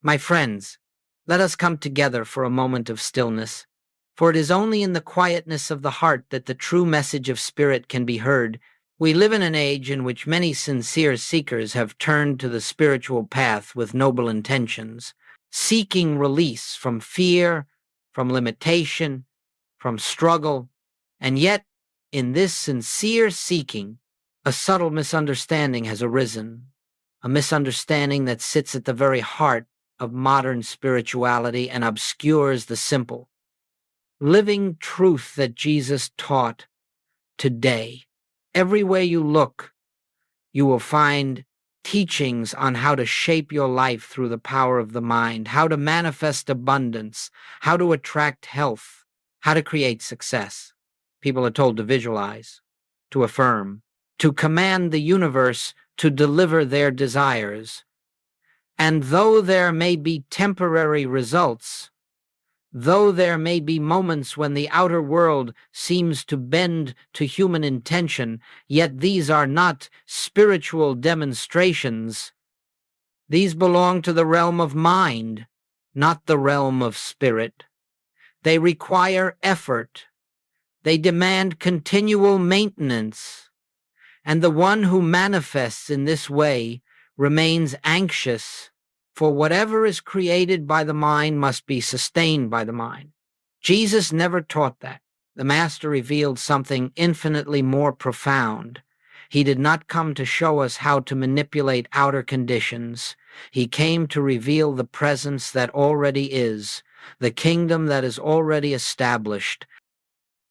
My friends, let us come together for a moment of stillness, for it is only in the quietness of the heart that the true message of spirit can be heard. We live in an age in which many sincere seekers have turned to the spiritual path with noble intentions, seeking release from fear, from limitation, from struggle, and yet, in this sincere seeking, a subtle misunderstanding has arisen, a misunderstanding that sits at the very heart of modern spirituality and obscures the simple, living truth that Jesus taught today. Everywhere you look, you will find teachings on how to shape your life through the power of the mind, how to manifest abundance, how to attract health, how to create success. People are told to visualize, to affirm, to command the universe to deliver their desires. And though there may be temporary results, though there may be moments when the outer world seems to bend to human intention, yet these are not spiritual demonstrations. These belong to the realm of mind, not the realm of spirit. They require effort. They demand continual maintenance. And the one who manifests in this way remains anxious, for whatever is created by the mind must be sustained by the mind. Jesus never taught that. The Master revealed something infinitely more profound. He did not come to show us how to manipulate outer conditions. He came to reveal the presence that already is, the kingdom that is already established,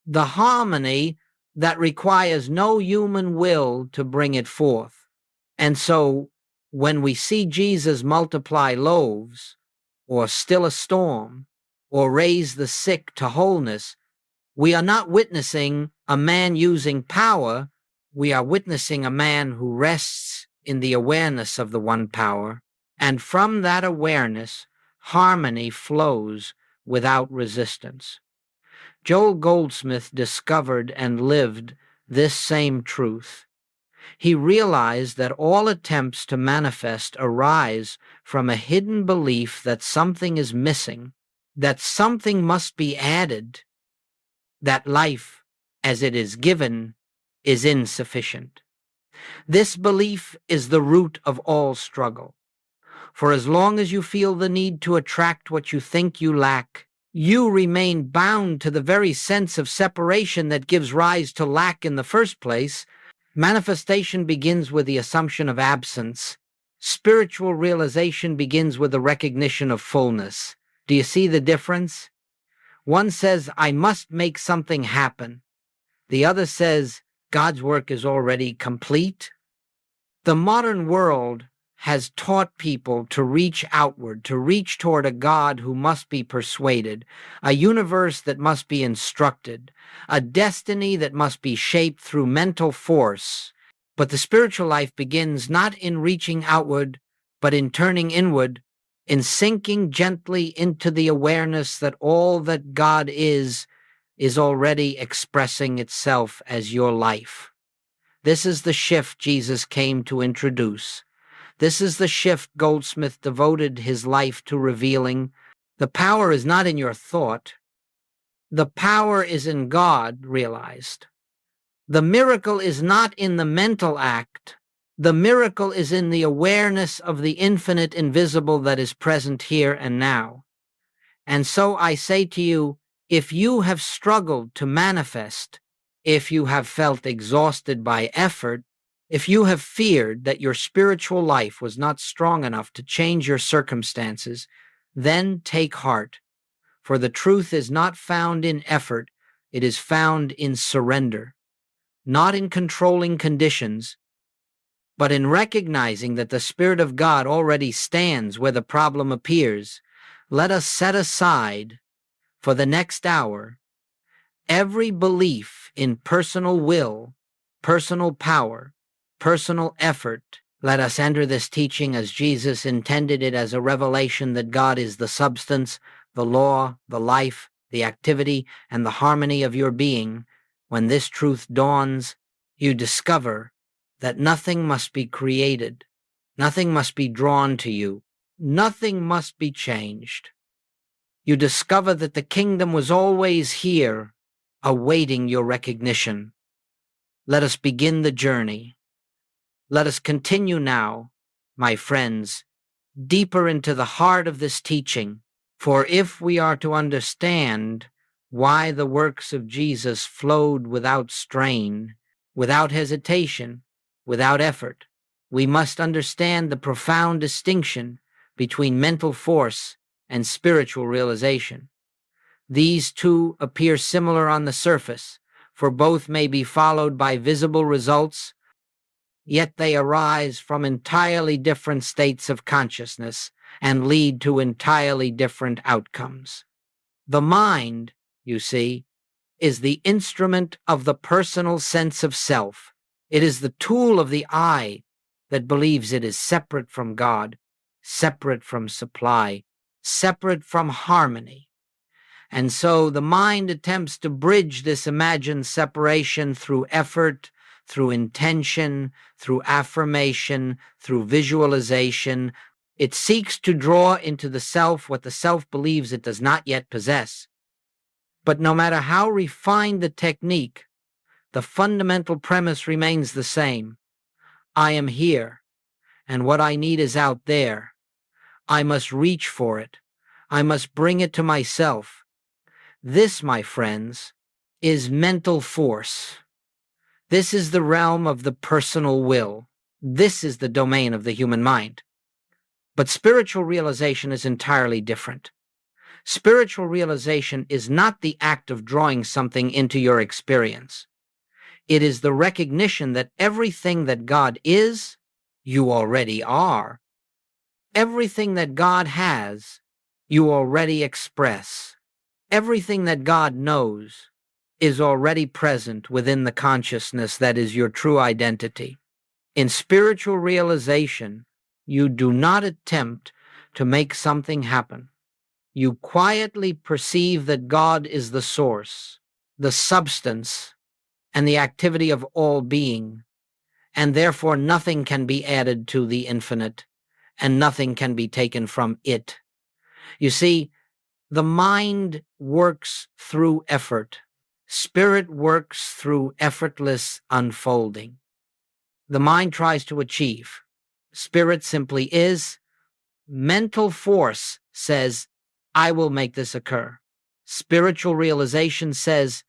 the harmony that requires no human will to bring it forth. And so, when we see Jesus multiply loaves, or still a storm, or raise the sick to wholeness, we are not witnessing a man using power. We are witnessing a man who rests in the awareness of the one power, and from that awareness, harmony flows without resistance. Joel Goldsmith discovered and lived this same truth. He realized that all attempts to manifest arise from a hidden belief that something is missing, that something must be added, that life, as it is given, is insufficient. This belief is the root of all struggle. For as long as you feel the need to attract what you think you lack, you remain bound to the very sense of separation that gives rise to lack in the first place. Manifestation begins with the assumption of absence. Spiritual realization begins with the recognition of fullness. Do you see the difference? One says, I must make something happen. The other says, God's work is already complete. The modern world has taught people to reach outward, to reach toward a God who must be persuaded, a universe that must be instructed, a destiny that must be shaped through mental force. But the spiritual life begins not in reaching outward, but in turning inward, in sinking gently into the awareness that all that God is already expressing itself as your life. This is the shift Jesus came to introduce. This is the shift Goldsmith devoted his life to revealing. The power is not in your thought. The power is in God realized. The miracle is not in the mental act. The miracle is in the awareness of the infinite invisible that is present here and now. And so I say to you, if you have struggled to manifest, if you have felt exhausted by effort, if you have feared that your spiritual life was not strong enough to change your circumstances, then take heart, for the truth is not found in effort, it is found in surrender, not in controlling conditions, but in recognizing that the Spirit of God already stands where the problem appears. Let us set aside, for the next hour, every belief in personal will, personal power, personal effort. Let us enter this teaching as Jesus intended it, as a revelation that God is the substance, the law, the life, the activity, and the harmony of your being. When this truth dawns, you discover that nothing must be created, nothing must be drawn to you, Nothing must be changed. You discover that the kingdom was always here, awaiting your recognition. Let us begin the journey. Let us continue now, my friends, deeper into the heart of this teaching. For if we are to understand why the works of Jesus flowed without strain, without hesitation, without effort, we must understand the profound distinction between mental force and spiritual realization. These two appear similar on the surface, for both may be followed by visible results, yet they arise from entirely different states of consciousness and lead to entirely different outcomes. The mind, you see, is the instrument of the personal sense of self. It is the tool of the I that believes it is separate from God, separate from supply, separate from harmony. And so the mind attempts to bridge this imagined separation through effort, through intention, through affirmation, through visualization. It seeks to draw into the self what the self believes it does not yet possess. But no matter how refined the technique, the fundamental premise remains the same. I am here, and what I need is out there. I must reach for it. I must bring it to myself. This, my friends, is mental force. This is the realm of the personal will. This is the domain of the human mind. But spiritual realization is entirely different. Spiritual realization is not the act of drawing something into your experience. It is the recognition that everything that God is, you already are. Everything that God has, you already express. Everything that God knows is already present within the consciousness that is your true identity. In spiritual realization, you do not attempt to make something happen. You quietly perceive that God is the source, the substance, and the activity of all being, and therefore nothing can be added to the infinite, and nothing can be taken from it. You see, the mind works through effort. Spirit works through effortless unfolding. The mind tries to achieve. Spirit simply is. Mental force says, I will make this occur. Spiritual realization says,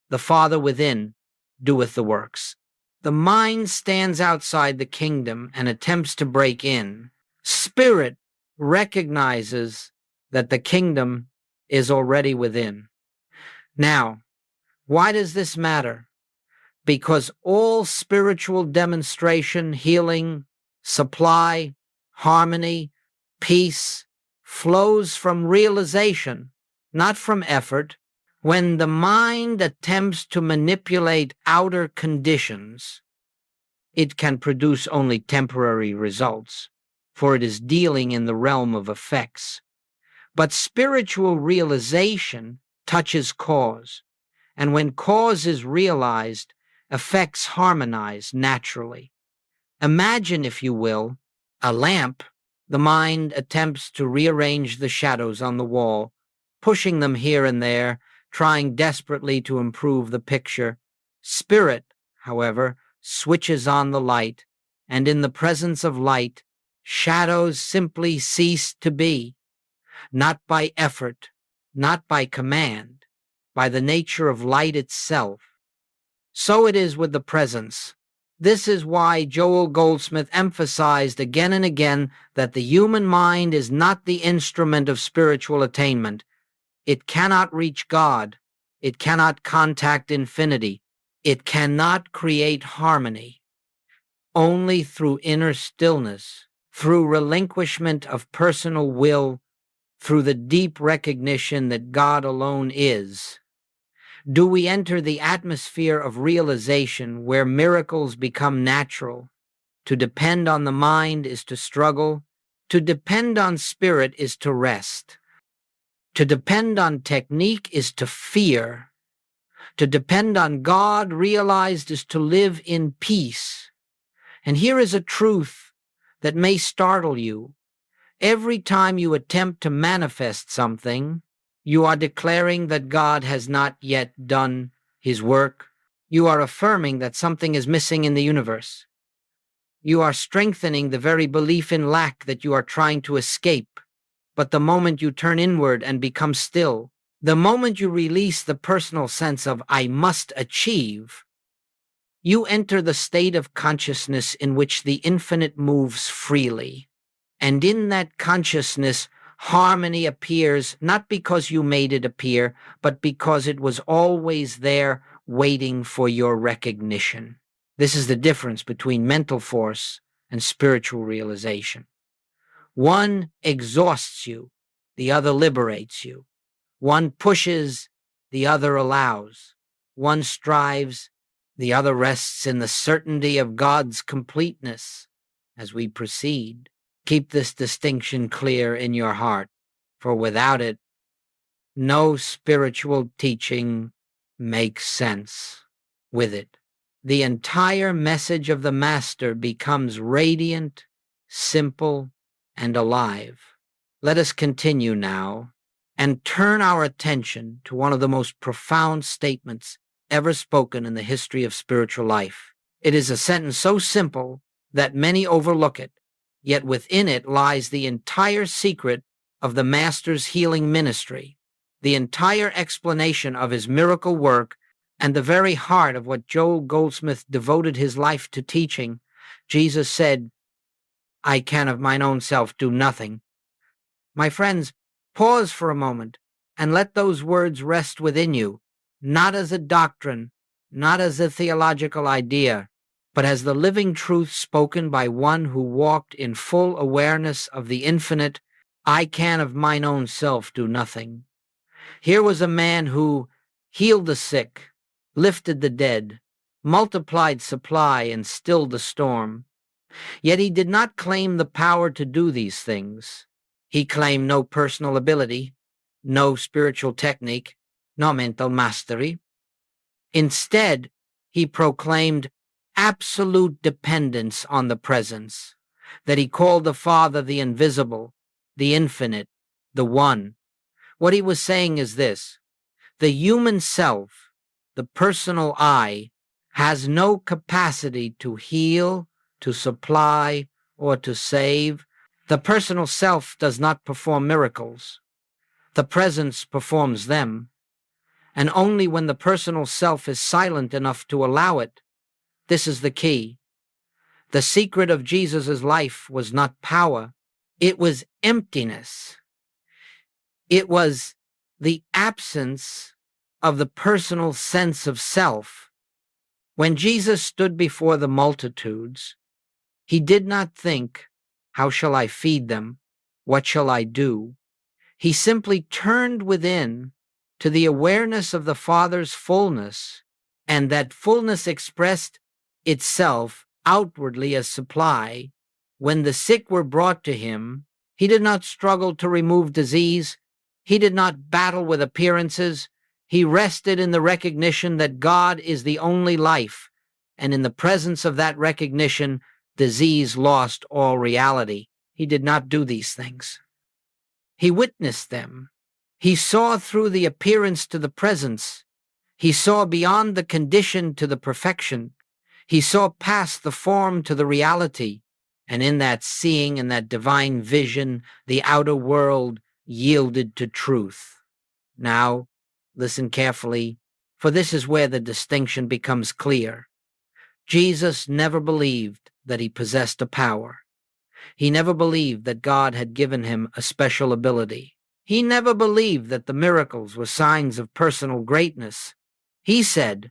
the Father within doeth the works. The mind stands outside the kingdom and attempts to break in. Spirit recognizes that the kingdom is already within. Now, why does this matter? Because all spiritual demonstration, healing, supply, harmony, peace flows from realization, not from effort. When the mind attempts to manipulate outer conditions, it can produce only temporary results, for it is dealing in the realm of effects. But spiritual realization touches cause, and when cause is realized, effects harmonize naturally. Imagine, if you will, a lamp. The mind attempts to rearrange the shadows on the wall, pushing them here and there, trying desperately to improve the picture. Spirit, however, switches on the light, and in the presence of light, shadows simply cease to be, not by effort, not by command, by the nature of light itself. So it is with the presence. This is why Joel Goldsmith emphasized again and again that the human mind is not the instrument of spiritual attainment. It cannot reach God. It cannot contact infinity. It cannot create harmony. Only through inner stillness, through relinquishment of personal will, through the deep recognition that God alone is, do we enter the atmosphere of realization where miracles become natural. To depend on the mind is to struggle. To depend on spirit is to rest. To depend on technique is to fear. To depend on God realized is to live in peace. And here is a truth that may startle you. Every time you attempt to manifest something, you are declaring that God has not yet done his work. You are affirming that something is missing in the universe. You are strengthening the very belief in lack that you are trying to escape. But the moment you turn inward and become still, the moment you release the personal sense of "I must achieve," you enter the state of consciousness in which the infinite moves freely. And in that consciousness, harmony appears not because you made it appear, but because it was always there waiting for your recognition. This is the difference between mental force and spiritual realization. One exhausts you, the other liberates you. One pushes, the other allows. One strives, the other rests in the certainty of God's completeness. As we proceed, keep this distinction clear in your heart, for without it, no spiritual teaching makes sense. With it, the entire message of the Master becomes radiant, simple, and alive. Let us continue now and turn our attention to one of the most profound statements ever spoken in the history of spiritual life. It is a sentence so simple that many overlook it, yet within it lies the entire secret of the Master's healing ministry, the entire explanation of his miracle work, and the very heart of what Joel Goldsmith devoted his life to teaching. Jesus said, "I can of mine own self do nothing." My friends, pause for a moment and let those words rest within you, not as a doctrine, not as a theological idea, but as the living truth spoken by one who walked in full awareness of the infinite. I can of mine own self do nothing. Here was a man who healed the sick, lifted the dead, multiplied supply, and stilled the storm. Yet he did not claim the power to do these things. He claimed no personal ability, no spiritual technique, no mental mastery. Instead, he proclaimed absolute dependence on the presence, that he called the Father the invisible, the infinite, the one. What he was saying is this: the human self, the personal I, has no capacity to heal, to supply, or to save. The personal self does not perform miracles. The presence performs them. And only when the personal self is silent enough to allow it. This is the key. The secret of Jesus' life was not power. It was emptiness. It was the absence of the personal sense of self. When Jesus stood before the multitudes, he did not think, "How shall I feed them? What shall I do?" He simply turned within to the awareness of the Father's fullness, and that fullness expressed itself outwardly as supply. When the sick were brought to him, he did not struggle to remove disease. He did not battle with appearances. He rested in the recognition that God is the only life, and in the presence of that recognition, disease lost all reality. He did not do these things. He witnessed them. He saw through the appearance to the presence. He saw beyond the condition to the perfection. He saw past the form to the reality. And in that seeing and that divine vision, the outer world yielded to truth. Now, listen carefully, for this is where the distinction becomes clear. Jesus never believed that he possessed a power. He never believed that God had given him a special ability. He never believed that the miracles were signs of personal greatness. He said,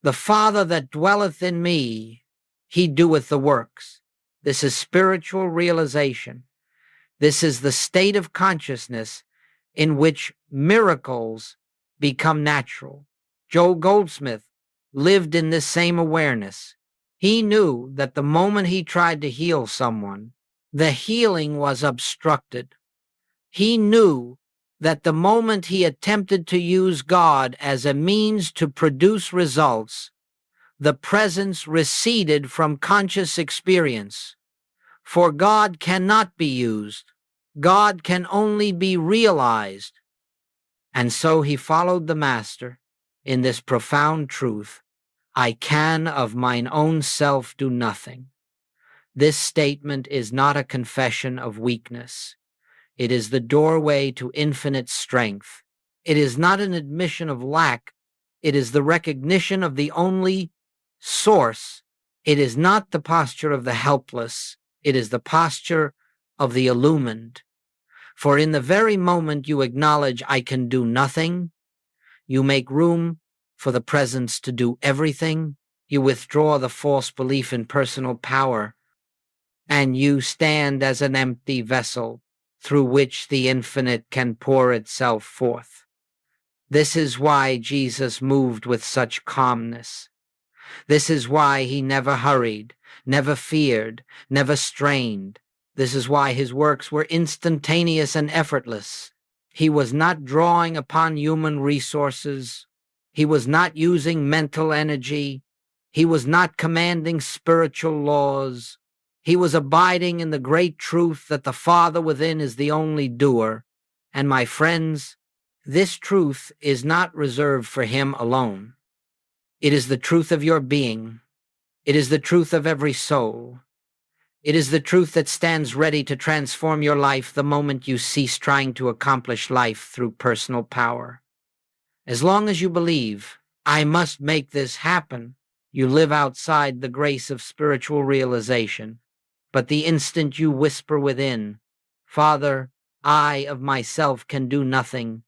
"The Father that dwelleth in me, he doeth the works." This is spiritual realization. This is the state of consciousness in which miracles become natural. Joel Goldsmith lived in this same awareness. He knew that the moment he tried to heal someone, the healing was obstructed. He knew that the moment he attempted to use God as a means to produce results, the presence receded from conscious experience. For God cannot be used. God can only be realized. And so he followed the Master in this profound truth: I can of mine own self do nothing. This statement is not a confession of weakness. It is the doorway to infinite strength. It is not an admission of lack. It is the recognition of the only source. It is not the posture of the helpless. It is the posture of the illumined. For in the very moment you acknowledge I can do nothing, you make room for the presence to do everything. You withdraw the false belief in personal power, and you stand as an empty vessel through which the infinite can pour itself forth. This is why Jesus moved with such calmness. This is why he never hurried, never feared, never strained. This is why his works were instantaneous and effortless. He was not drawing upon human resources. He was not using mental energy. He was not commanding spiritual laws. He was abiding in the great truth that the Father within is the only doer. And my friends, this truth is not reserved for him alone. It is the truth of your being. It is the truth of every soul. It is the truth that stands ready to transform your life the moment you cease trying to accomplish life through personal power. As long as you believe, I must make this happen, you live outside the grace of spiritual realization. But the instant you whisper within, Father, I of myself can do nothing,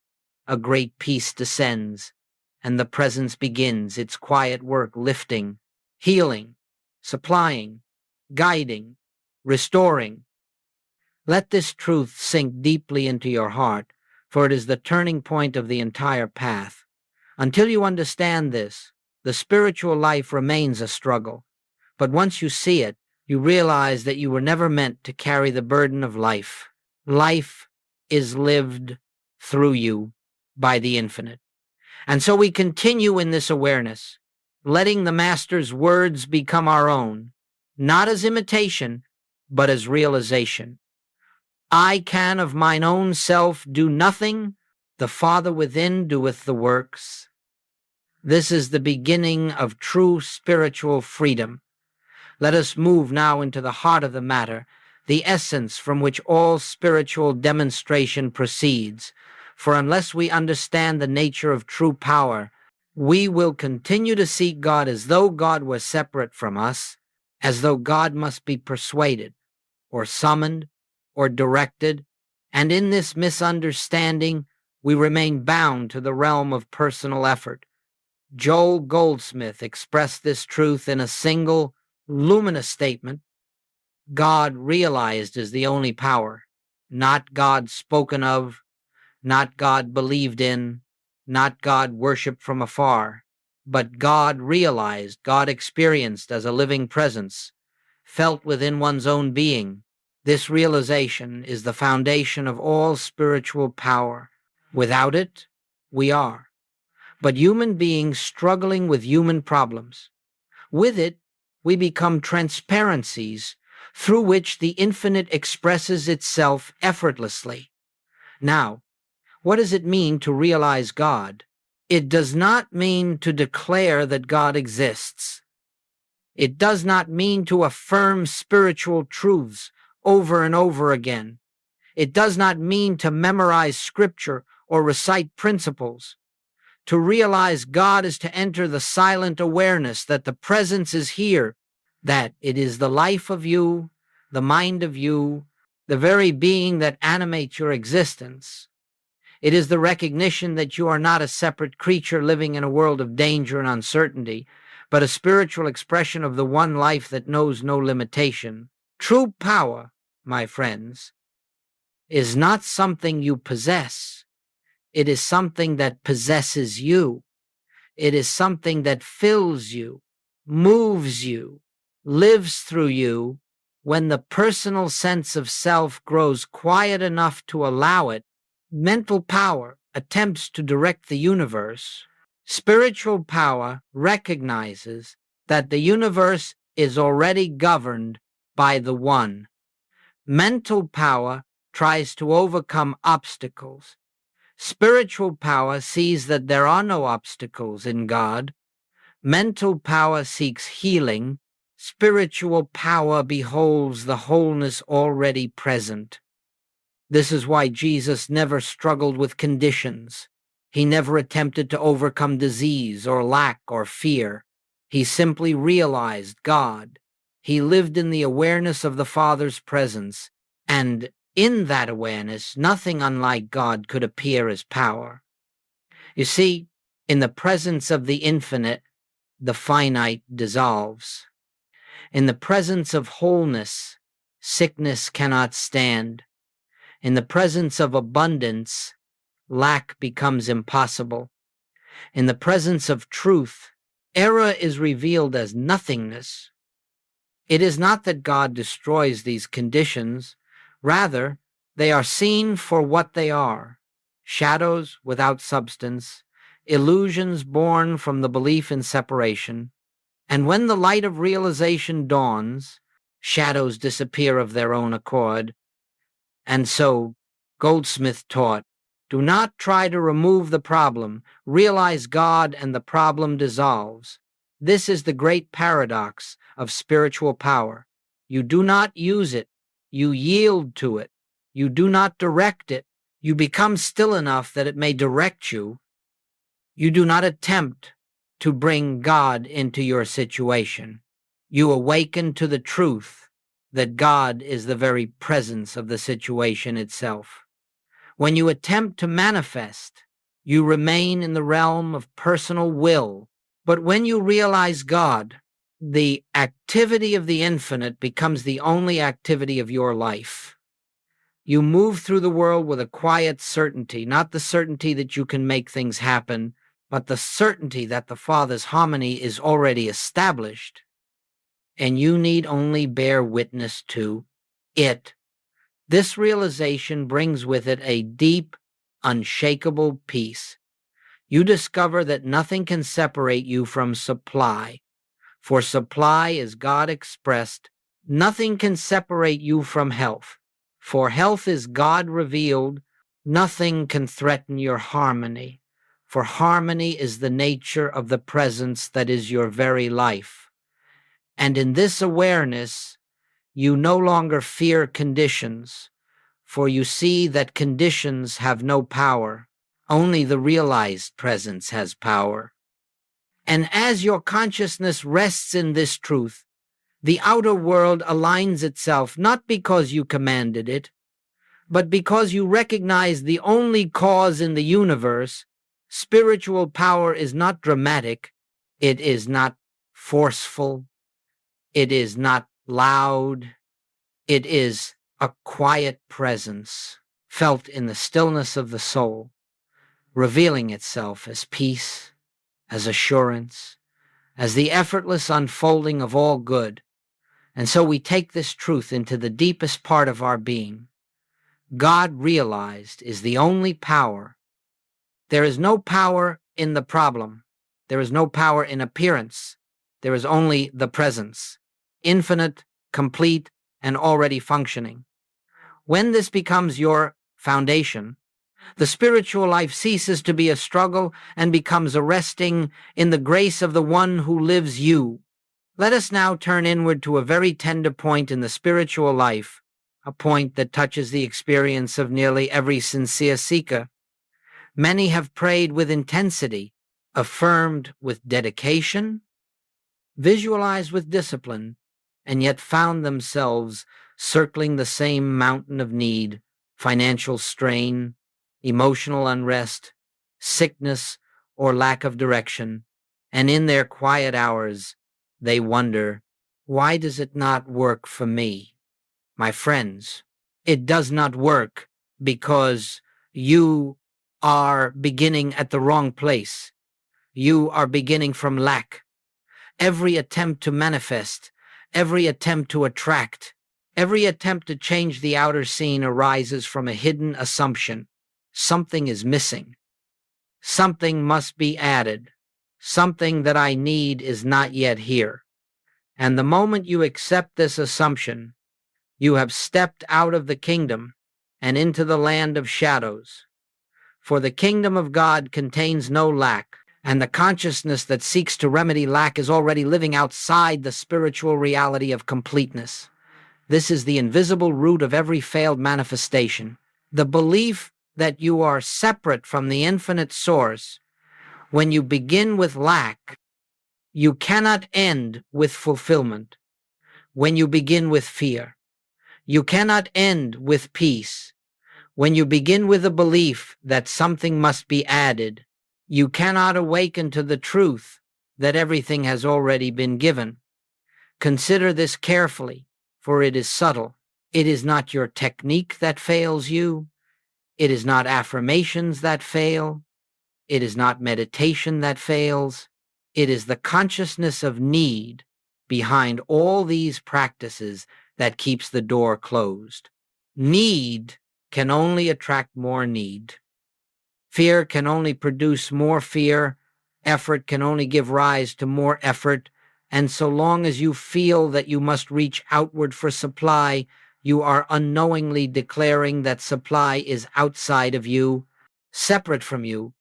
a great peace descends, and the presence begins its quiet work, lifting, healing, supplying, guiding, restoring. Let this truth sink deeply into your heart, for it is the turning point of the entire path. Until you understand this, the spiritual life remains a struggle. But once you see it, you realize that you were never meant to carry the burden of life. Life is lived through you by the infinite. And so we continue in this awareness, letting the Master's words become our own, not as imitation, but as realization. I can of mine own self do nothing. The Father within doeth the works. This is the beginning of true spiritual freedom. Let us move now into the heart of the matter, the essence from which all spiritual demonstration proceeds. For unless we understand the nature of true power, we will continue to seek God as though God were separate from us, as though God must be persuaded, or summoned, or directed, and in this misunderstanding, we remain bound to the realm of personal effort. Joel Goldsmith expressed this truth in a single, luminous statement: God realized is the only power, not God spoken of, not God believed in, not God worshipped from afar, but God realized, God experienced as a living presence, felt within one's own being. This realization is the foundation of all spiritual power. Without it, we are but human beings struggling with human problems. With it, we become transparencies through which the infinite expresses itself effortlessly. Now, what does it mean to realize God? It does not mean to declare that God exists. It does not mean to affirm spiritual truths over and over again. It does not mean to memorize scripture or recite principles. To realize God is to enter the silent awareness that the presence is here, that it is the life of you, the mind of you, the very being that animates your existence. It is the recognition that you are not a separate creature living in a world of danger and uncertainty, but a spiritual expression of the one life that knows no limitation. True power, my friends, is not something you possess. It is something that possesses you. It is something that fills you, moves you, lives through you. When the personal sense of self grows quiet enough to allow it, mental power attempts to direct the universe. Spiritual power recognizes that the universe is already governed by the One. Mental power tries to overcome obstacles. Spiritual power sees that there are no obstacles in God. Mental power seeks healing. Spiritual power beholds the wholeness already present. This is why Jesus never struggled with conditions. He never attempted to overcome disease or lack or fear. He simply realized God. He lived in the awareness of the Father's presence, and in that awareness, nothing unlike God could appear as power. You see, in the presence of the infinite, the finite dissolves. In the presence of wholeness, sickness cannot stand. In the presence of abundance, lack becomes impossible. In the presence of truth, error is revealed as nothingness. It is not that God destroys these conditions. Rather, they are seen for what they are: shadows without substance, illusions born from the belief in separation. And when the light of realization dawns, shadows disappear of their own accord. And so, Goldsmith taught, do not try to remove the problem. Realize God and the problem dissolves. This is the great paradox of spiritual power. You do not use it. You yield to it. You do not direct it. You become still enough that it may direct you. You do not attempt to bring God into your situation. You awaken to the truth that God is the very presence of the situation itself. When you attempt to manifest, you remain in the realm of personal will. But when you realize God, the activity of the infinite becomes the only activity of your life. You move through the world with a quiet certainty, not the certainty that you can make things happen, but the certainty that the Father's harmony is already established, and you need only bear witness to it. This realization brings with it a deep, unshakable peace. You discover that nothing can separate you from supply, for supply is God expressed. Nothing can separate you from health, for health is God revealed. Nothing can threaten your harmony, for harmony is the nature of the presence that is your very life. And in this awareness, you no longer fear conditions, for you see that conditions have no power. Only the realized presence has power. And as your consciousness rests in this truth, the outer world aligns itself not because you commanded it, but because you recognize the only cause in the universe. Spiritual power is not dramatic. It is not forceful. It is not loud. It is a quiet presence felt in the stillness of the soul, revealing itself as peace, as assurance, as the effortless unfolding of all good. And so we take this truth into the deepest part of our being. God realized is the only power. There is no power in the problem. There is no power in appearance. There is only the presence, infinite, complete, and already functioning. When this becomes your foundation, the spiritual life ceases to be a struggle and becomes a resting in the grace of the one who lives you. Let us now turn inward to a very tender point in the spiritual life, a point that touches the experience of nearly every sincere seeker. Many have prayed with intensity, affirmed with dedication, visualized with discipline, and yet found themselves circling the same mountain of need: financial strain, emotional unrest, sickness, or lack of direction. And in their quiet hours, they wonder, why does it not work for me? My friends, it does not work because you are beginning at the wrong place. You are beginning from lack. Every attempt to manifest, every attempt to attract, every attempt to change the outer scene arises from a hidden assumption. Something is missing. Something must be added. Something that I need is not yet here. And the moment you accept this assumption, You have stepped out of the kingdom and into the land of shadows. For the kingdom of God contains no lack, and the consciousness that seeks to remedy lack is already living outside the spiritual reality of completeness. This is the invisible root of every failed manifestation. The belief that you are separate from the infinite source. When you begin with lack, you cannot end with fulfillment. When you begin with fear, you cannot end with peace. When you begin with a belief that something must be added, you cannot awaken to the truth that everything has already been given. Consider this carefully, for it is subtle. It is not your technique that fails you. It is not affirmations that fail. It is not meditation that fails. It is the consciousness of need behind all these practices that keeps the door closed. Need can only attract more need. Fear can only produce more fear. Effort can only give rise to more effort. And so long as you feel that you must reach outward for supply, you are unknowingly declaring that supply is outside of you, separate from you,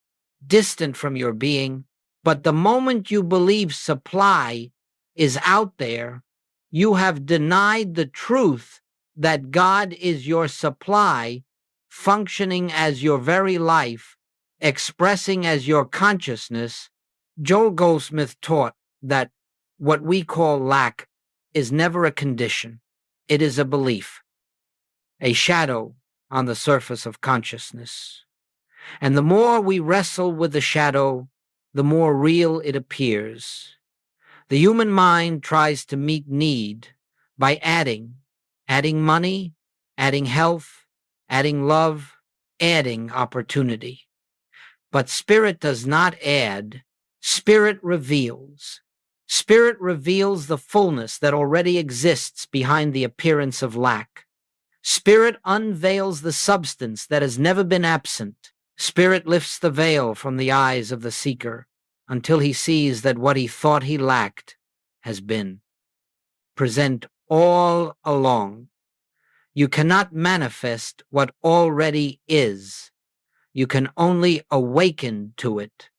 distant from your being. But the moment you believe supply is out there, you have denied the truth that God is your supply, functioning as your very life, expressing as your consciousness. Joel Goldsmith taught that what we call lack is never a condition. It is a belief, a shadow on the surface of consciousness. And the more we wrestle with the shadow, the more real it appears. The human mind tries to meet need by adding money, adding health, adding love, adding opportunity. But spirit does not add, spirit reveals. Spirit reveals the fullness that already exists behind the appearance of lack. Spirit unveils the substance that has never been absent. Spirit lifts the veil from the eyes of the seeker until he sees that what he thought he lacked has been present all along. You cannot manifest what already is. You can only awaken to it.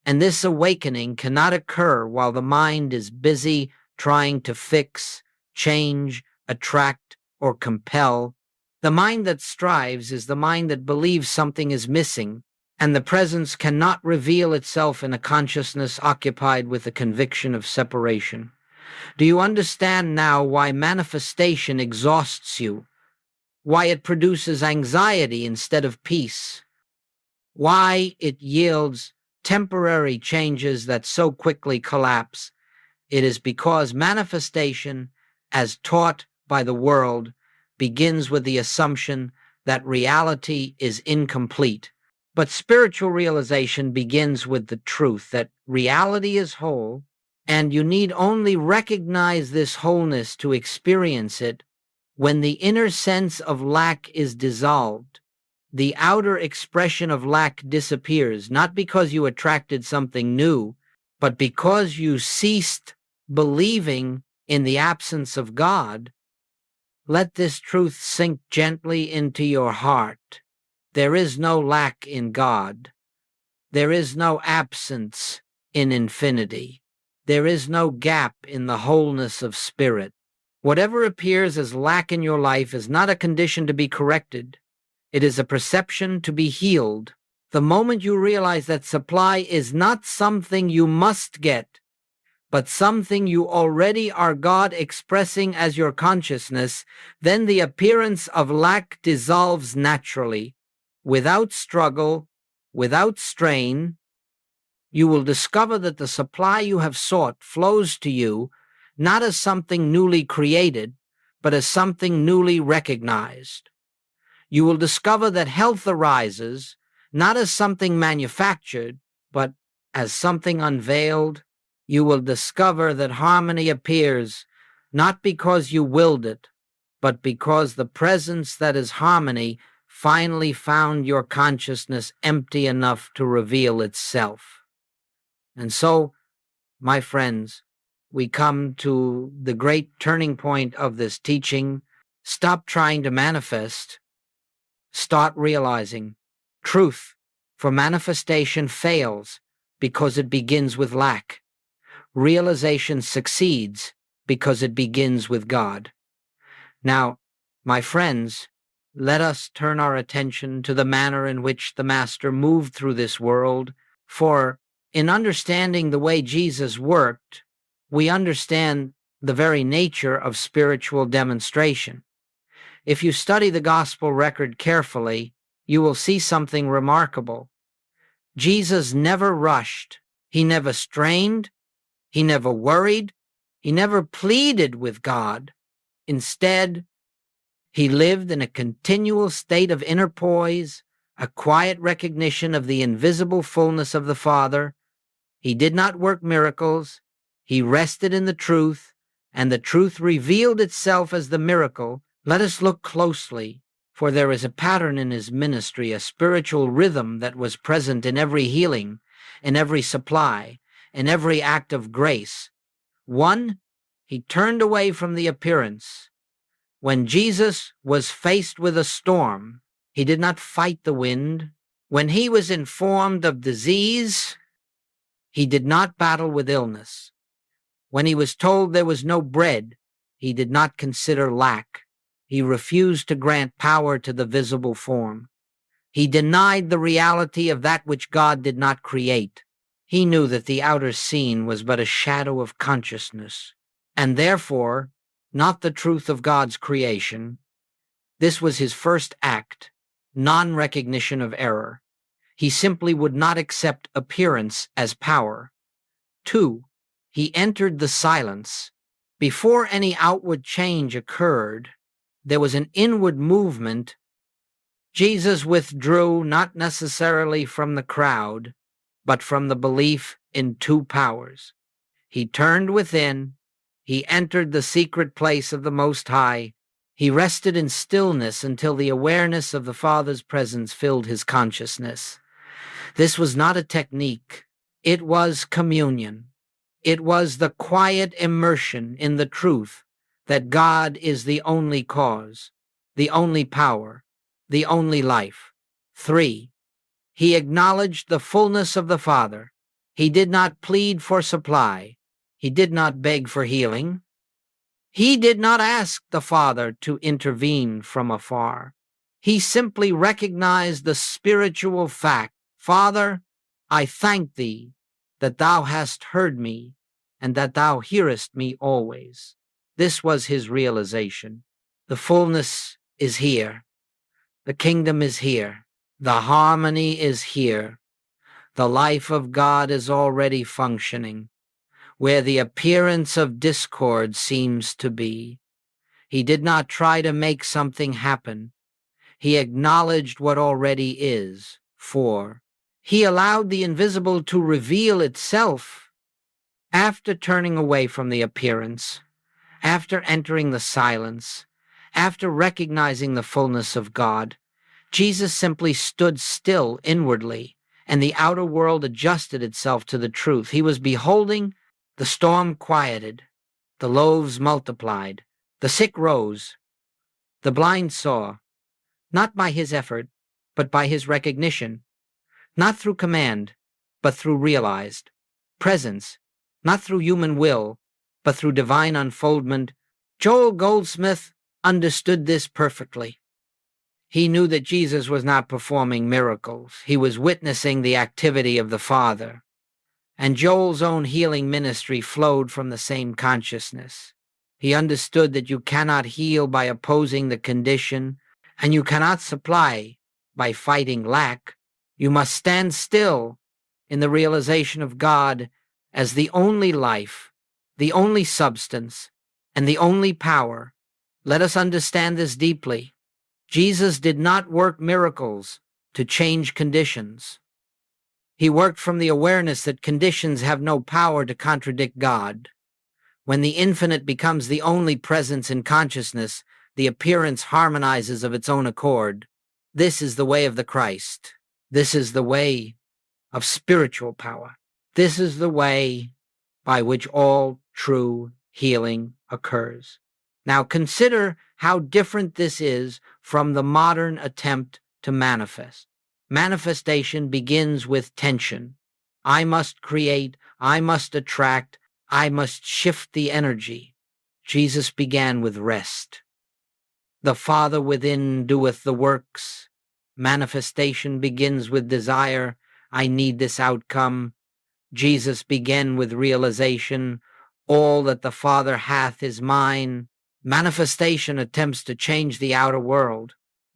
And this awakening cannot occur while the mind is busy trying to fix, change, attract, or compel. The mind that strives is the mind that believes something is missing, and the presence cannot reveal itself in a consciousness occupied with the conviction of separation. Do you understand now why manifestation exhausts you? Why it produces anxiety instead of peace? Why it yields temporary changes that so quickly collapse? It is because manifestation, as taught by the world, begins with the assumption that reality is incomplete. But spiritual realization begins with the truth that reality is whole, and you need only recognize this wholeness to experience it. When the inner sense of lack is dissolved, the outer expression of lack disappears, not because you attracted something new, but because you ceased believing in the absence of God. Let this truth sink gently into your heart. There is no lack in God. There is no absence in infinity. There is no gap in the wholeness of spirit. Whatever appears as lack in your life is not a condition to be corrected. It is a perception to be healed. The moment you realize that supply is not something you must get, but something you already are God expressing as your consciousness, then the appearance of lack dissolves naturally, without struggle, without strain. You will discover that the supply you have sought flows to you not as something newly created, but as something newly recognized. You will discover that health arises not as something manufactured, but as something unveiled. You will discover that harmony appears not because you willed it, but because the presence that is harmony finally found your consciousness empty enough to reveal itself. And so, my friends, we come to the great turning point of this teaching. Stop trying to manifest. Start realizing truth, for manifestation fails because it begins with lack. Realization succeeds because it begins with God. Now, my friends, let us turn our attention to the manner in which the Master moved through this world, for in understanding the way Jesus worked, we understand the very nature of spiritual demonstration. If you study the gospel record carefully, you will see something remarkable. Jesus never rushed. He never strained. He never worried. He never pleaded with God. Instead, he lived in a continual state of inner poise, a quiet recognition of the invisible fullness of the Father. He did not work miracles. He rested in the truth, and the truth revealed itself as the miracle. Let us look closely, for there is a pattern in his ministry, a spiritual rhythm that was present in every healing, in every supply, in every act of grace. 1. He turned away from the appearance. When Jesus was faced with a storm, he did not fight the wind. When he was informed of disease, he did not battle with illness. When he was told there was no bread, he did not consider lack. He refused to grant power to the visible form. He denied the reality of that which God did not create. He knew that the outer scene was but a shadow of consciousness, and therefore not the truth of God's creation. This was his first act, non-recognition of error. He simply would not accept appearance as power. 2. He entered the silence. Before any outward change occurred, there was an inward movement. Jesus withdrew not necessarily from the crowd, but from the belief in two powers. He turned within. He entered the secret place of the Most High. He rested in stillness until the awareness of the Father's presence filled his consciousness. This was not a technique. It was communion. It was the quiet immersion in the truth that God is the only cause, the only power, the only life. 3. He acknowledged the fullness of the Father. He did not plead for supply. He did not beg for healing. He did not ask the Father to intervene from afar. He simply recognized the spiritual fact. Father, I thank thee that thou hast heard me and that thou hearest me always. This was his realization. The fullness is here. The kingdom is here. The harmony is here. The life of God is already functioning, where the appearance of discord seems to be. He did not try to make something happen. He acknowledged what already is. 4. He allowed the invisible to reveal itself. After turning away from the appearance, after entering the silence, after recognizing the fullness of God, Jesus simply stood still inwardly, and the outer world adjusted itself to the truth. He was beholding. The storm quieted, the loaves multiplied, the sick rose, the blind saw, not by his effort, but by his recognition, not through command, but through realized presence, not through human will, but through divine unfoldment. Joel Goldsmith understood this perfectly. He knew that Jesus was not performing miracles. He was witnessing the activity of the Father. And Joel's own healing ministry flowed from the same consciousness. He understood that you cannot heal by opposing the condition, and you cannot supply by fighting lack. You must stand still in the realization of God as the only life, the only substance, and the only power. Let us understand this deeply. Jesus did not work miracles to change conditions. He worked from the awareness that conditions have no power to contradict God. When the infinite becomes the only presence in consciousness, the appearance harmonizes of its own accord. This is the way of the Christ. This is the way of spiritual power. This is the way by which all true healing occurs. Now consider how different this is from the modern attempt to manifest. Manifestation begins with tension. I must create, I must attract, I must shift the energy. Jesus began with rest. The Father within doeth the works. Manifestation begins with desire. I need this outcome. Jesus began with realization. All that the Father hath is mine. Manifestation attempts to change the outer world.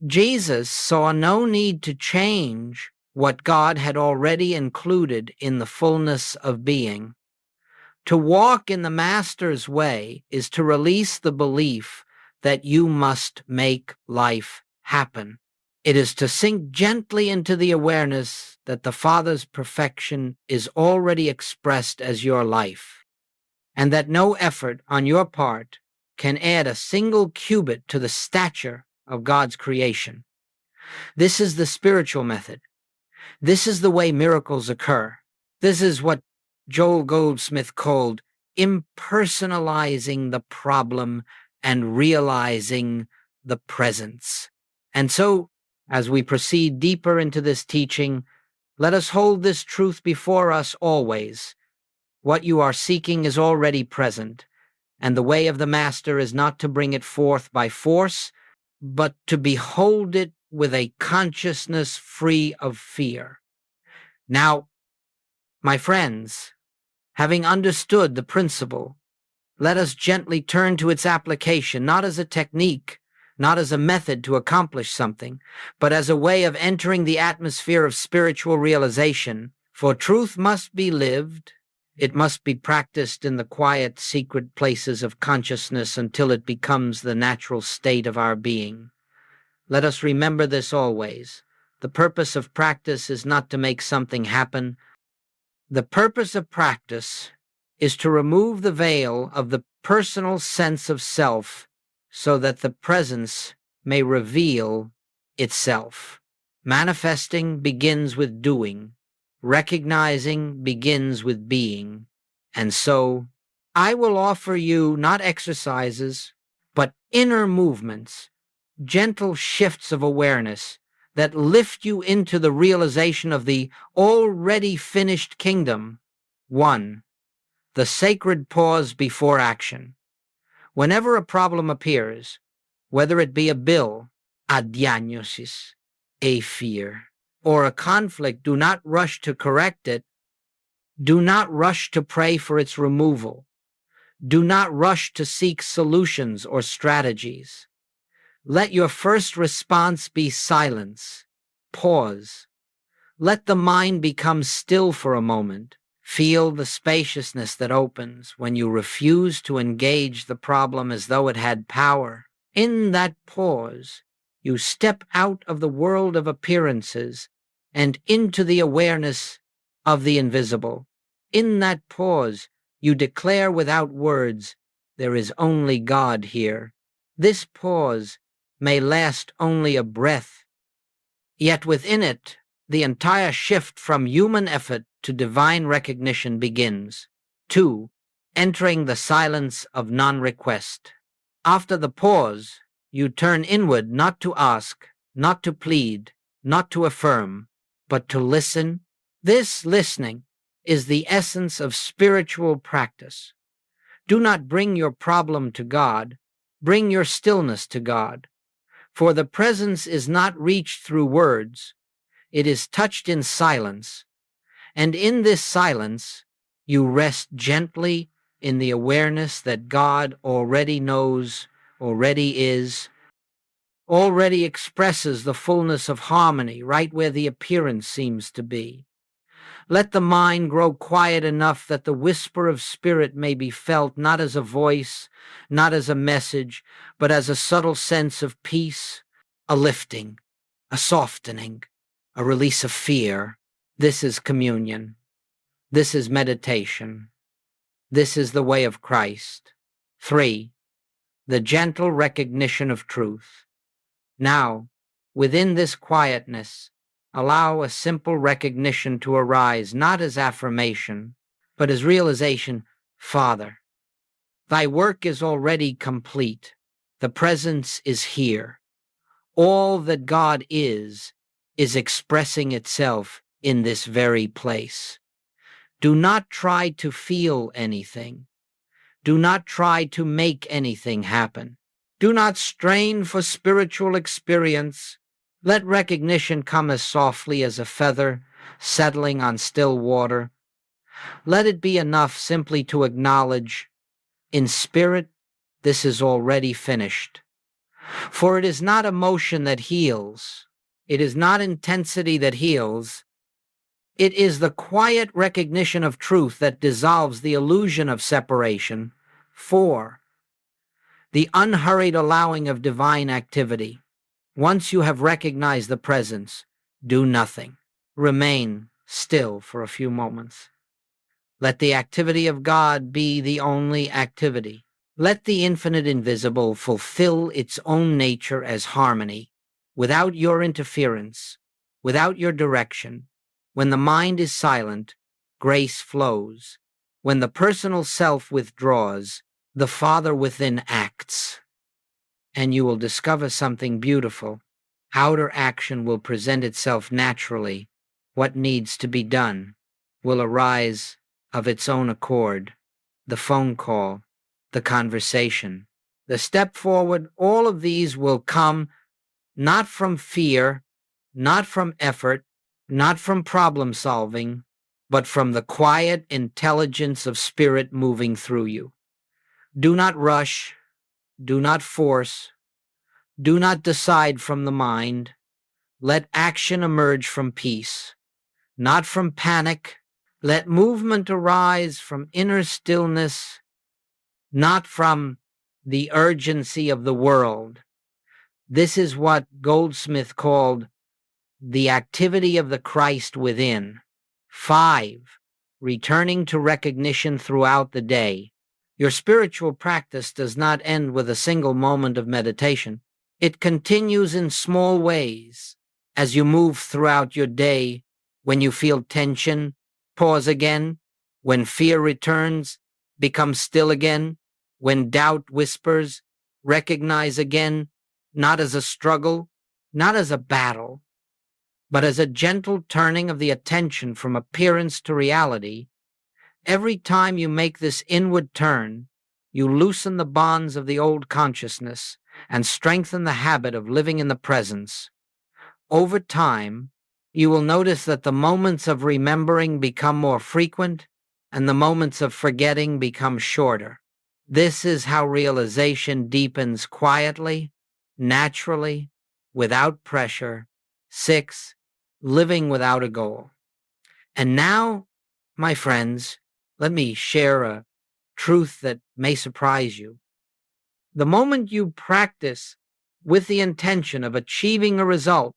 Jesus saw no need to change what God had already included in the fullness of being. To walk in the Master's way is to release the belief that you must make life happen. It is to sink gently into the awareness that the Father's perfection is already expressed as your life, and that no effort on your part can add a single cubit to the stature of God's creation. This is the spiritual method. This is the way miracles occur. This is what Joel Goldsmith called impersonalizing the problem and realizing the presence. And so, as we proceed deeper into this teaching, let us hold this truth before us always. What you are seeking is already present, and the way of the Master is not to bring it forth by force, but to behold it with a consciousness free of fear. Now, my friends, having understood the principle, let us gently turn to its application, not as a technique, not as a method to accomplish something, but as a way of entering the atmosphere of spiritual realization. For truth must be lived. It must be practiced in the quiet, secret places of consciousness until it becomes the natural state of our being. Let us remember this always. The purpose of practice is not to make something happen. The purpose of practice is to remove the veil of the personal sense of self so that the presence may reveal itself. Manifesting begins with doing. Recognizing begins with being. And so, I will offer you not exercises, but inner movements, gentle shifts of awareness that lift you into the realization of the already finished kingdom. 1. The sacred pause before action. Whenever a problem appears, whether it be a bill, a diagnosis, a fear, or a conflict, do not rush to correct it. Do not rush to pray for its removal. Do not rush to seek solutions or strategies. Let your first response be silence. Pause. Let the mind become still for a moment. Feel the spaciousness that opens when you refuse to engage the problem as though it had power. In that pause, you step out of the world of appearances and into the awareness of the invisible. In that pause, you declare without words, there is only God here. This pause may last only a breath, yet within it, the entire shift from human effort to divine recognition begins. 2. Entering the silence of non-request. After the pause, you turn inward not to ask, not to plead, not to affirm, but to listen. This listening is the essence of spiritual practice. Do not bring your problem to God, bring your stillness to God. For the presence is not reached through words, it is touched in silence, and in this silence you rest gently in the awareness that God already knows, already is, already expresses the fullness of harmony right where the appearance seems to be. Let the mind grow quiet enough that the whisper of spirit may be felt not as a voice, not as a message, but as a subtle sense of peace, a lifting, a softening, a release of fear. This is communion. This is meditation. This is the way of Christ. 3. The gentle recognition of truth. Now, within this quietness, allow a simple recognition to arise, not as affirmation, but as realization. Father, thy work is already complete. The presence is here. All that God is expressing itself in this very place. Do not try to feel anything. Do not try to make anything happen. Do not strain for spiritual experience. Let recognition come as softly as a feather settling on still water. Let it be enough simply to acknowledge, in spirit, this is already finished. For it is not emotion that heals. It is not intensity that heals. It is the quiet recognition of truth that dissolves the illusion of separation. 4. The unhurried allowing of divine activity. Once you have recognized the presence, do nothing. Remain still for a few moments. Let the activity of God be the only activity. Let the infinite invisible fulfill its own nature as harmony, without your interference, without your direction. When the mind is silent, grace flows. When the personal self withdraws, the Father within acts. And you will discover something beautiful. Outer action will present itself naturally. What needs to be done will arise of its own accord. The phone call, the conversation, the step forward, all of these will come not from fear, not from effort, not from problem solving, but from the quiet intelligence of spirit moving through you. Do not rush, do not force, do not decide from the mind. Let action emerge from peace, not from panic. Let movement arise from inner stillness, not from the urgency of the world. This is what Goldsmith called the activity of the Christ within. 5. Returning to recognition throughout the day. Your spiritual practice does not end with a single moment of meditation. It continues in small ways. As you move throughout your day, when you feel tension, pause again. When fear returns, become still again. When doubt whispers, recognize again, not as a struggle, not as a battle, but as a gentle turning of the attention from appearance to reality. Every time you make this inward turn, you loosen the bonds of the old consciousness and strengthen the habit of living in the presence. Over time, you will notice that the moments of remembering become more frequent and the moments of forgetting become shorter. This is how realization deepens quietly, naturally, without pressure. 6. Living without a goal. And now, my friends, let me share a truth that may surprise you. The moment you practice with the intention of achieving a result,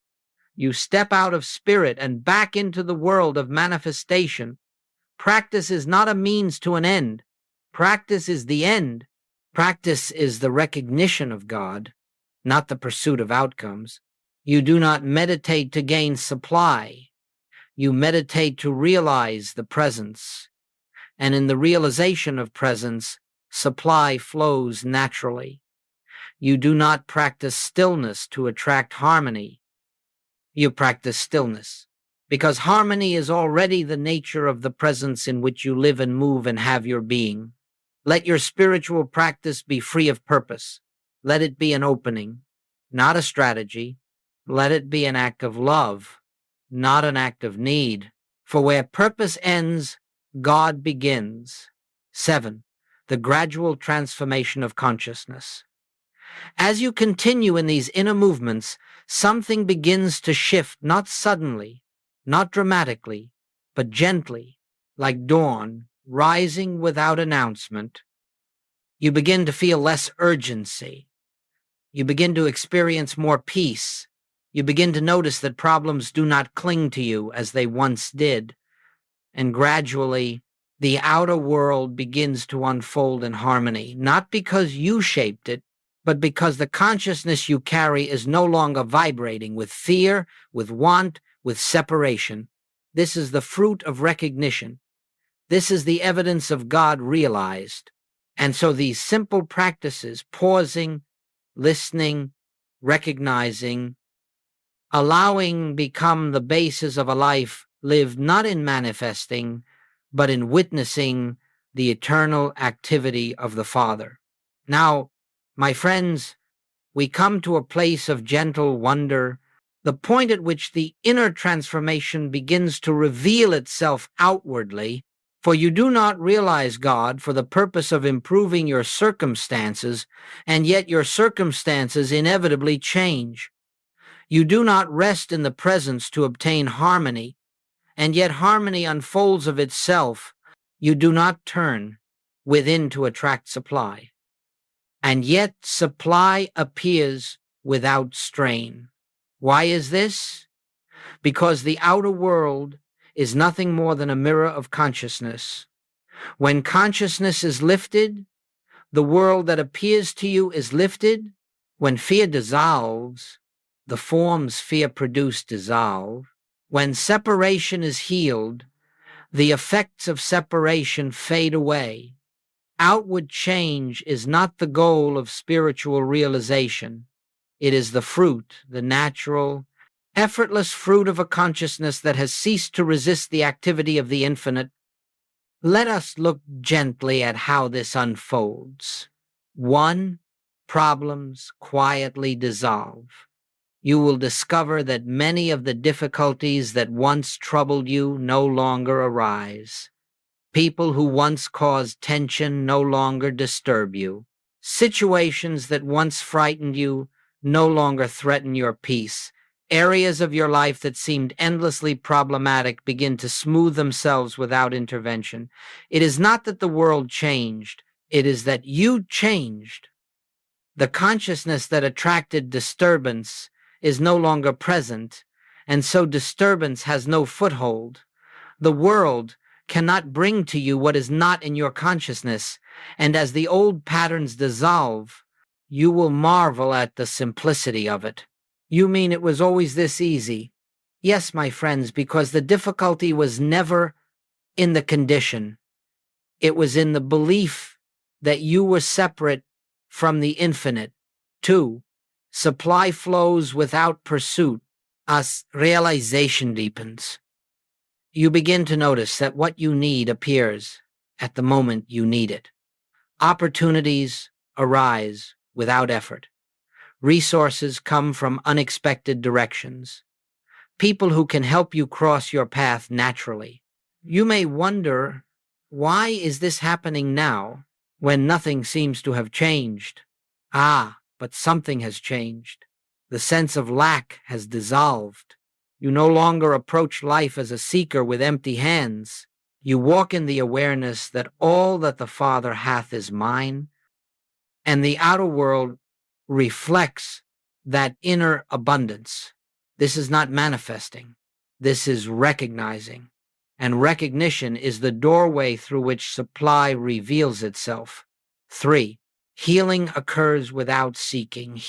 you step out of spirit and back into the world of manifestation. Practice is not a means to an end. Practice is the end. Practice is the recognition of God, not the pursuit of outcomes. You do not meditate to gain supply. You meditate to realize the presence. And in the realization of presence, supply flows naturally. You do not practice stillness to attract harmony. You practice stillness because harmony is already the nature of the presence in which you live and move and have your being. Let your spiritual practice be free of purpose. Let it be an opening, not a strategy. Let it be an act of love, not an act of need. For where purpose ends, God begins. 7. The gradual transformation of consciousness. As you continue in these inner movements, something begins to shift, not suddenly, not dramatically, but gently, like dawn, rising without announcement. You begin to feel less urgency. You begin to experience more peace. You begin to notice that problems do not cling to you as they once did. And gradually, the outer world begins to unfold in harmony, not because you shaped it, but because the consciousness you carry is no longer vibrating with fear, with want, with separation. This is the fruit of recognition. This is the evidence of God realized. And so these simple practices, pausing, listening, recognizing, allowing become the basis of a life lived not in manifesting, but in witnessing the eternal activity of the Father. Now, my friends, we come to a place of gentle wonder, the point at which the inner transformation begins to reveal itself outwardly, for you do not realize God for the purpose of improving your circumstances, and yet your circumstances inevitably change. You do not rest in the presence to obtain harmony, and yet harmony unfolds of itself. You do not turn within to attract supply, and yet supply appears without strain. Why is this? Because the outer world is nothing more than a mirror of consciousness. When consciousness is lifted, the world that appears to you is lifted. When fear dissolves, the forms fear produced dissolve. When separation is healed, the effects of separation fade away. Outward change is not the goal of spiritual realization. It is the fruit, the natural, effortless fruit of a consciousness that has ceased to resist the activity of the infinite. Let us look gently at how this unfolds. 1. Problems quietly dissolve. You will discover that many of the difficulties that once troubled you no longer arise. People who once caused tension no longer disturb you. Situations that once frightened you no longer threaten your peace. Areas of your life that seemed endlessly problematic begin to smooth themselves without intervention. It is not that the world changed, it is that you changed. The consciousness that attracted disturbance is no longer present, and so disturbance has no foothold. The world cannot bring to you what is not in your consciousness, and as the old patterns dissolve, you will marvel at the simplicity of it. You mean it was always this easy? Yes, my friends, because the difficulty was never in the condition. It was in the belief that you were separate from the infinite. 2. Supply flows without pursuit. As realization deepens, you begin to notice that what you need appears at the moment you need it. Opportunities arise without effort. Resources come from unexpected directions. People who can help you cross your path naturally. You may wonder, why is this happening now when nothing seems to have changed? But something has changed. The sense of lack has dissolved. You no longer approach life as a seeker with empty hands. You walk in the awareness that all that the Father hath is mine, and the outer world reflects that inner abundance. This is not manifesting. This is recognizing. And recognition is the doorway through which supply reveals itself. 3. Healing occurs without seeking.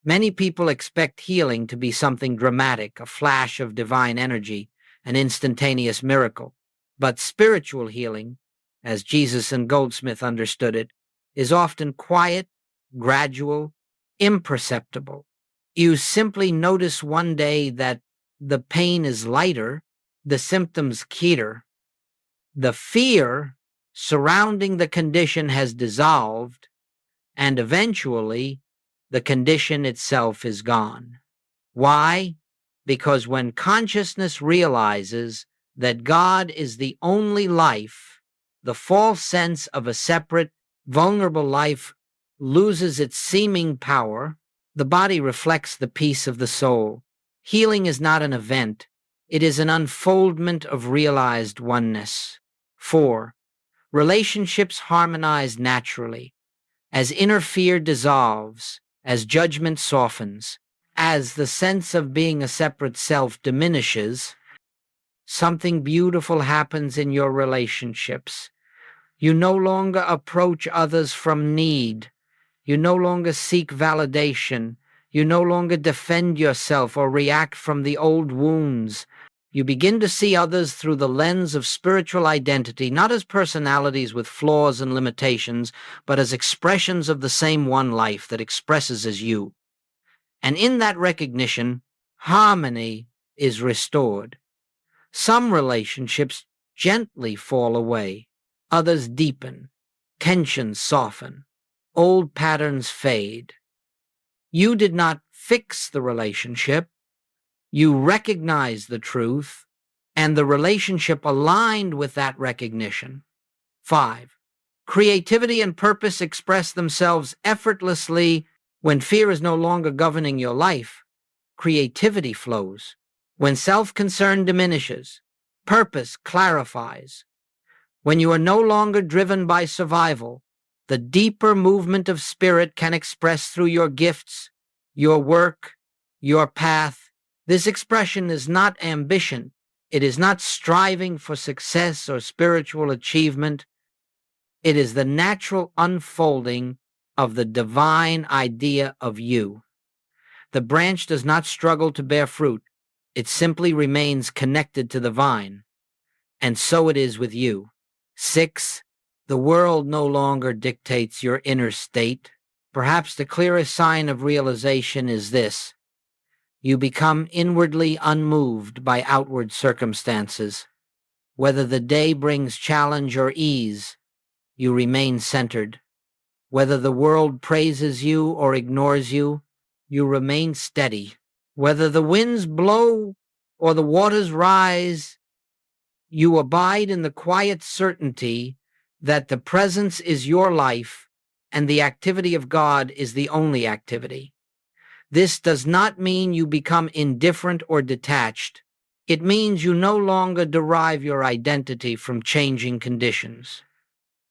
Many people expect healing to be something dramatic, a flash of divine energy, an instantaneous miracle. But spiritual healing, as Jesus and Goldsmith understood it, is often quiet, gradual, imperceptible. You simply notice one day that the pain is lighter, the symptoms keener, the fear surrounding the condition has dissolved, and eventually the condition itself is gone. Why? Because when consciousness realizes that God is the only life, the false sense of a separate, vulnerable life loses its seeming power. The body reflects the peace of the soul. Healing is not an event. It is an unfoldment of realized oneness. 4. Relationships harmonize naturally. As inner fear dissolves, as judgment softens, as the sense of being a separate self diminishes, something beautiful happens in your relationships. You no longer approach others from need. You no longer seek validation. You no longer defend yourself or react from the old wounds. You begin to see others through the lens of spiritual identity, not as personalities with flaws and limitations, but as expressions of the same one life that expresses as you. And in that recognition, harmony is restored. Some relationships gently fall away, others deepen, tensions soften, old patterns fade. You did not fix the relationship, you recognized the truth, and the relationship aligned with that recognition. 5. Creativity and purpose express themselves effortlessly when fear is no longer governing your life. Creativity flows. When self-concern diminishes, purpose clarifies. When you are no longer driven by survival, the deeper movement of spirit can express through your gifts, your work, your path. This expression is not ambition. It is not striving for success or spiritual achievement. It is the natural unfolding of the divine idea of you. The branch does not struggle to bear fruit. It simply remains connected to the vine. And so it is with you. 6. The world no longer dictates your inner state. Perhaps the clearest sign of realization is this: you become inwardly unmoved by outward circumstances. Whether the day brings challenge or ease, you remain centered. Whether the world praises you or ignores you, you remain steady. Whether the winds blow or the waters rise, you abide in the quiet certainty that the presence is your life and the activity of God is the only activity. This does not mean you become indifferent or detached. It means you no longer derive your identity from changing conditions.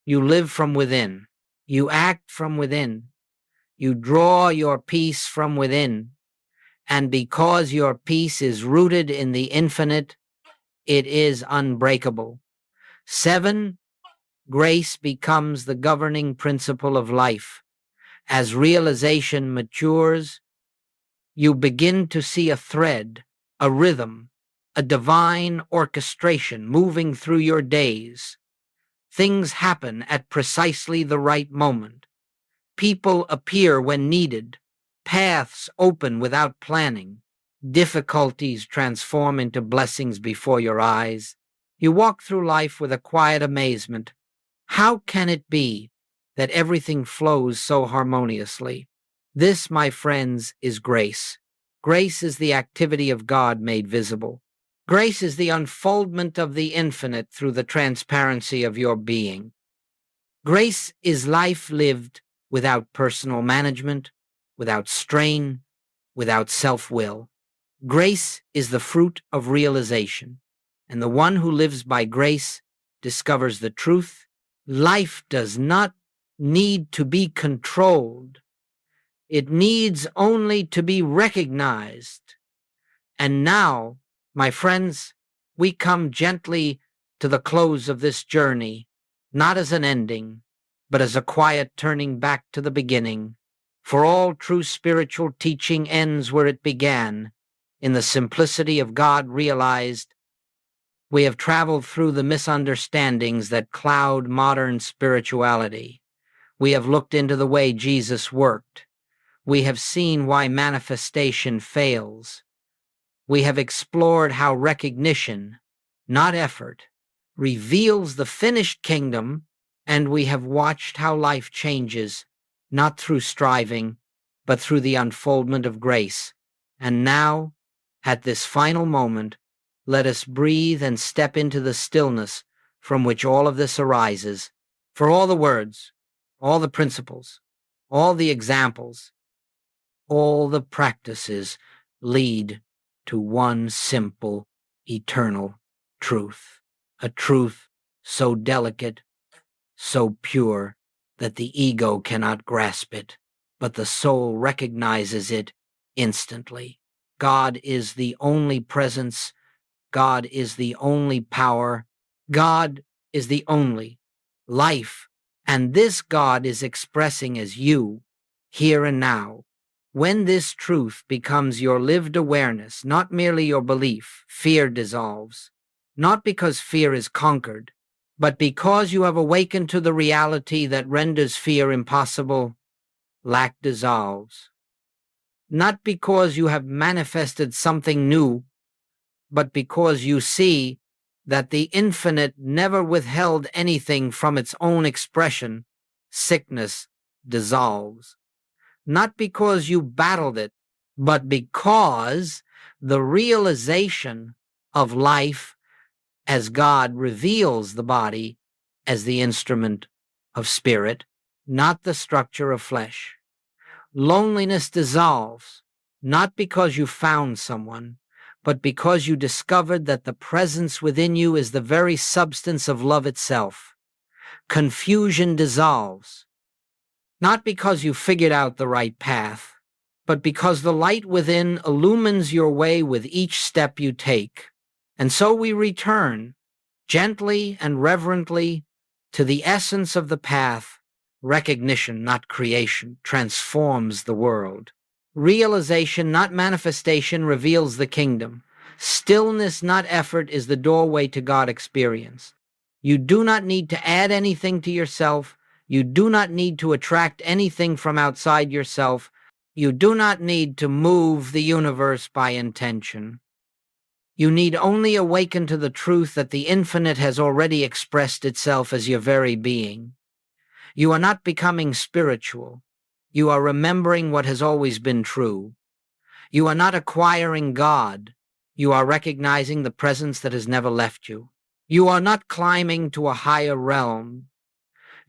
You live from within. You act from within. You draw your peace from within. And because your peace is rooted in the infinite, it is unbreakable. 7. Grace becomes the governing principle of life. As realization matures, you begin to see a thread, a rhythm, a divine orchestration moving through your days. Things happen at precisely the right moment. People appear when needed. Paths open without planning. Difficulties transform into blessings before your eyes. You walk through life with a quiet amazement. How can it be that everything flows so harmoniously? This, my friends, is grace. Grace is the activity of God made visible. Grace is the unfoldment of the infinite through the transparency of your being. Grace is life lived without personal management, without strain, without self-will. Grace is the fruit of realization, and the one who lives by grace discovers the truth. Life does not need to be controlled. It needs only to be recognized. And now, my friends, we come gently to the close of this journey, not as an ending, but as a quiet turning back to the beginning. For all true spiritual teaching ends where it began, in the simplicity of God realized. We have traveled through the misunderstandings that cloud modern spirituality. We have looked into the way Jesus worked. We have seen why manifestation fails. We have explored how recognition, not effort, reveals the finished kingdom, and we have watched how life changes, not through striving, but through the unfoldment of grace. And now, at this final moment, let us breathe and step into the stillness from which all of this arises. For all the words, all the principles, all the examples, all the practices lead to one simple, eternal truth. A truth so delicate, so pure, that the ego cannot grasp it, but the soul recognizes it instantly. God is the only presence. God is the only power. God is the only life. And this God is expressing as you, here and now, When this truth becomes your lived awareness, not merely your belief, fear dissolves. Not because fear is conquered, but because you have awakened to the reality that renders fear impossible, lack dissolves. Not because you have manifested something new, but because you see that the infinite never withheld anything from its own expression, sickness dissolves. Not because you battled it, but because the realization of life as God reveals the body as the instrument of spirit, not the structure of flesh. Loneliness dissolves, not because you found someone, but because you discovered that the presence within you is the very substance of love itself. Confusion dissolves, not because you figured out the right path, but because the light within illumines your way with each step you take. And so we return, gently and reverently, to the essence of the path. Recognition, not creation, transforms the world. Realization, not manifestation, reveals the kingdom. Stillness, not effort, is the doorway to God experience. You do not need to add anything to yourself. You do not need to attract anything from outside yourself. You do not need to move the universe by intention. You need only awaken to the truth that the infinite has already expressed itself as your very being. You are not becoming spiritual. You are remembering what has always been true. You are not acquiring God. You are recognizing the presence that has never left you. You are not climbing to a higher realm.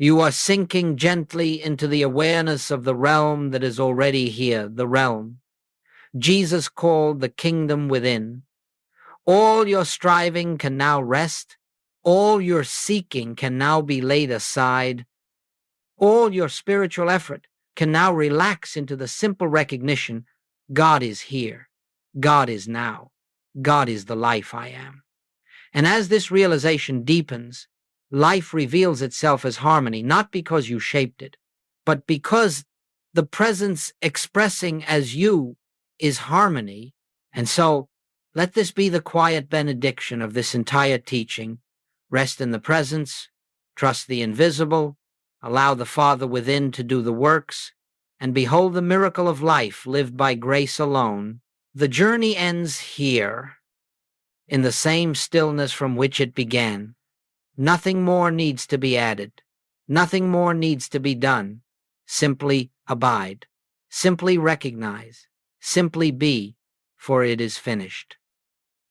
You are sinking gently into the awareness of the realm that is already here, the realm Jesus called the kingdom within. All your striving can now rest. All your seeking can now be laid aside. All your spiritual effort can now relax into the simple recognition: God is here. God is now. God is the life I am. And as this realization deepens, life reveals itself as harmony, not because you shaped it, but because the presence expressing as you is harmony. And so, let this be the quiet benediction of this entire teaching. Rest in the presence, trust the invisible, allow the Father within to do the works, and behold the miracle of life lived by grace alone. The journey ends here, in the same stillness from which it began. Nothing more needs to be added. Nothing more needs to be done. Simply abide. Simply recognize. Simply be, for it is finished.